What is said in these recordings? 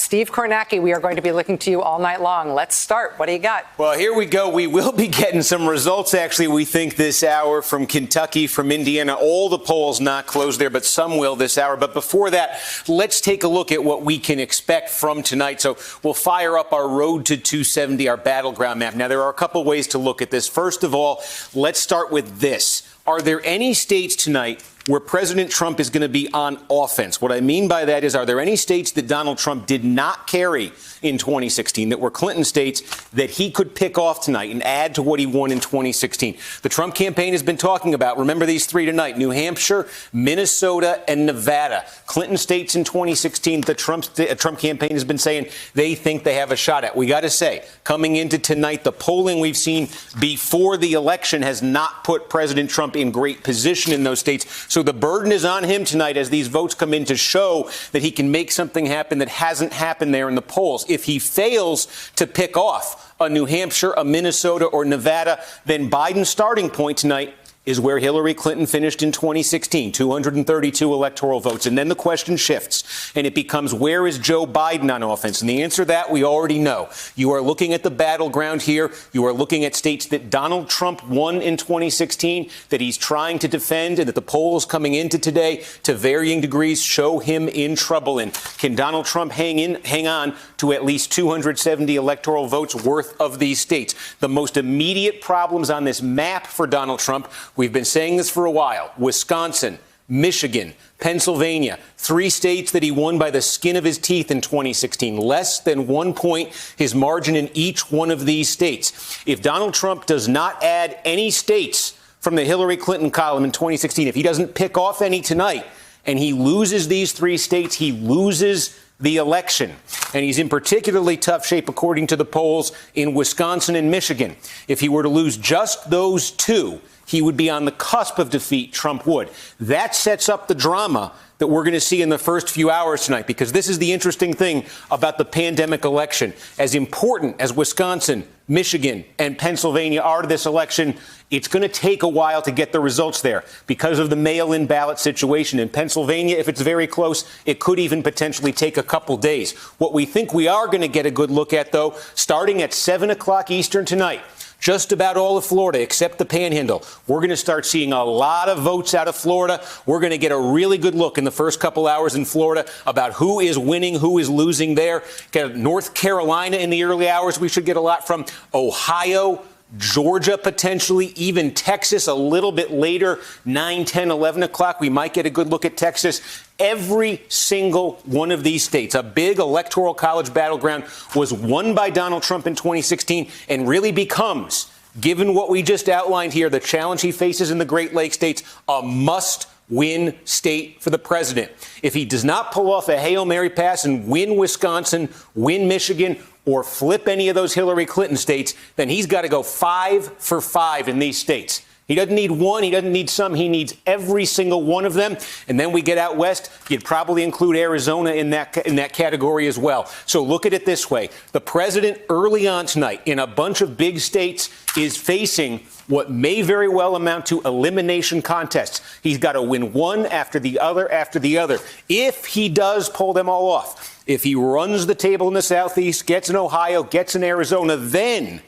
Steve Kornacki, we are going to be looking to you all night long. Let's start. What do you got? Well, here we go. We will be getting some results, actually, we think this hour from Kentucky, from Indiana. All the polls not closed there, but some will this hour. But before that, let's take a look at what we can expect from tonight. So we'll fire up our Road to 270, our battleground map. Now, there are a couple ways to look at this. First of all, let's start with this. Are there any states tonight where President Trump is going to be on offense? What I mean by that is, are there any states that Donald Trump did not carry in 2016 that were Clinton states that he could pick off tonight and add to what he won in 2016? The Trump campaign has been talking about, remember these three tonight, New Hampshire, Minnesota, and Nevada. Clinton states in 2016, the Trump campaign has been saying they think they have a shot at. We got to say, coming into tonight, the polling we've seen before the election has not put President Trump in great position in those states. So the burden is on him tonight as these votes come in to show that he can make something happen that hasn't happened there in the polls. If he fails to pick off a New Hampshire, a Minnesota, or Nevada, then Biden's starting point tonight is where Hillary Clinton finished in 2016, 232 electoral votes. And then the question shifts, and it becomes, where is Joe Biden on offense? And the answer to that we already know. You are looking at the battleground here. You are looking at states that Donald Trump won in 2016, that he's trying to defend, and that the polls coming into today to varying degrees show him in trouble in. Can Donald Trump hang on to at least 270 electoral votes worth of these states? The most immediate problems on this map for Donald Trump, we've been saying this for a while: Wisconsin, Michigan, Pennsylvania, three states that he won by the skin of his teeth in 2016. Less than 1 point, his margin in each one of these states. If Donald Trump does not add any states from the Hillary Clinton column in 2016, if he doesn't pick off any tonight and he loses these three states, he loses the election. And he's in particularly tough shape, according to the polls, in Wisconsin and Michigan. If he were to lose just those two, he would be on the cusp of defeat. Trump would. That sets up the drama that we're going to see in the first few hours tonight, because this is the interesting thing about the pandemic election. As important as Wisconsin, Michigan, and Pennsylvania are to this election, it's going to take a while to get the results there because of the mail-in ballot situation. In Pennsylvania, if it's very close, it could even potentially take a couple days. What we think we are going to get a good look at, though, starting at 7 o'clock Eastern tonight, just about all of Florida, except the Panhandle. We're going to start seeing a lot of votes out of Florida. We're going to get a really good look in the first couple hours in Florida about who is winning, who is losing there. Get North Carolina in the early hours we should get a lot from. Ohio, Georgia, potentially, even Texas a little bit later, 9, 10, 11 o'clock. We might get a good look at Texas. Every single one of these states, a big electoral college battleground, was won by Donald Trump in 2016 and really becomes, given what we just outlined here, the challenge he faces in the Great Lakes states, a must-win state for the president. If he does not pull off a Hail Mary pass and win Wisconsin, win Michigan, or flip any of those Hillary Clinton states, then he's got to go 5 for 5 in these states. He doesn't need one. He doesn't need some. He needs every single one of them. And then we get out west. You'd probably include Arizona in that category as well. So look at it this way. The president early on tonight in a bunch of big states is facing what may very well amount to elimination contests. He's got to win one after the other after the other. If he does pull them all off, if he runs the table in the Southeast, gets in Ohio, gets in Arizona, then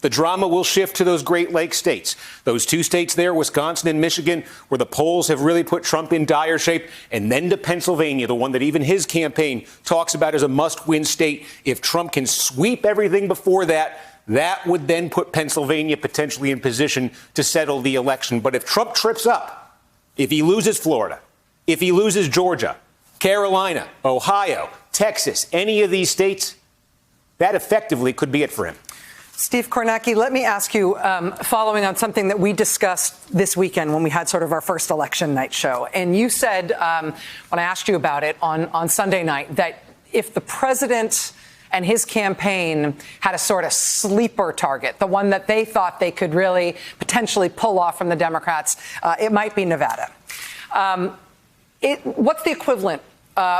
the drama will shift to those Great Lakes states. Those two states there, Wisconsin and Michigan, where the polls have really put Trump in dire shape. And then to Pennsylvania, the one that even his campaign talks about as a must-win state. If Trump can sweep everything before that, that would then put Pennsylvania potentially in position to settle the election. But if Trump trips up, if he loses Florida, if he loses Georgia, Carolina, Ohio, Texas, any of these states, that effectively could be it for him. Steve Kornacki, let me ask you, following on something that we discussed this weekend when we had sort of our first election night show. And you said, when I asked you about it on Sunday night, that if the president and his campaign had a sort of sleeper target, the one that they thought they could really potentially pull off from the Democrats, it might be Nevada. What's the equivalent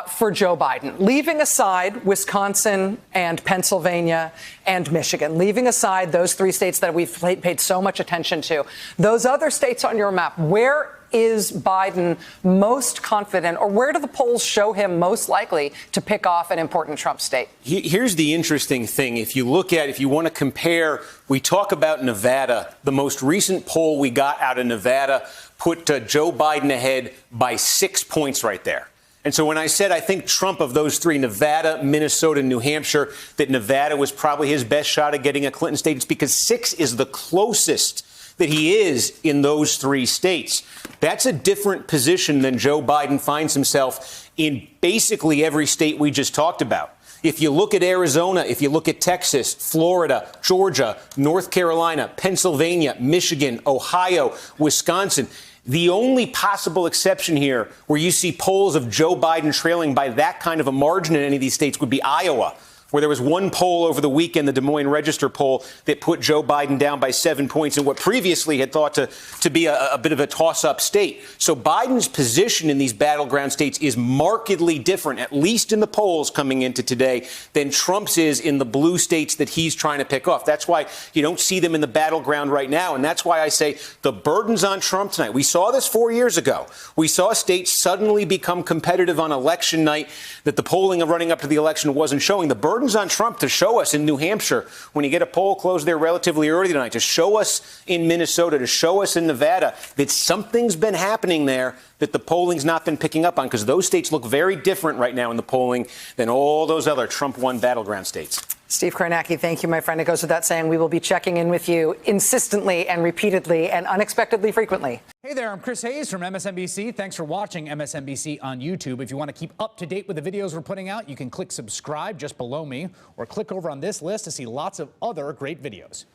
for Joe Biden, leaving aside Wisconsin and Pennsylvania and Michigan, leaving aside those three states that we've paid so much attention to, those other states on your map, where is Biden most confident, or where do the polls show him most likely to pick off an important Trump state? Here's the interesting thing. If you want to compare, we talk about Nevada. The most recent poll we got out of Nevada put Joe Biden ahead by 6 points right there. And so when I said I think Trump, of those three, Nevada, Minnesota, New Hampshire, that Nevada was probably his best shot at getting a Clinton state, it's because 6 is the closest that he is in those 3 states. That's a different position than Joe Biden finds himself in basically every state we just talked about. If you look at Arizona, if you look at Texas, Florida, Georgia, North Carolina, Pennsylvania, Michigan, Ohio, Wisconsin, the only possible exception here where you see polls of Joe Biden trailing by that kind of a margin in any of these states would be Iowa, where there was one poll over the weekend, the Des Moines Register poll, that put Joe Biden down by 7 points in what previously had thought to be a bit of a toss-up state. So Biden's position in these battleground states is markedly different, at least in the polls coming into today, than Trump's is in the blue states that he's trying to pick off. That's why you don't see them in the battleground right now. And that's why I say the burden's on Trump tonight. We saw this 4 years ago. We saw states suddenly become competitive on election night that the polling of running up to the election wasn't showing. The burden's on Trump to show us in New Hampshire, when you get a poll closed there relatively early tonight, to show us in Minnesota, to show us in Nevada that something's been happening there that the polling's not been picking up on, because those states look very different right now in the polling than all those other Trump-won battleground states. Steve Kornacki, thank you, my friend. It goes without saying we will be checking in with you insistently and repeatedly and unexpectedly frequently. Hey there, I'm Chris Hayes from MSNBC. Thanks for watching MSNBC on YouTube. If you want to keep up to date with the videos we're putting out, you can click subscribe just below me, or click over on this list to see lots of other great videos.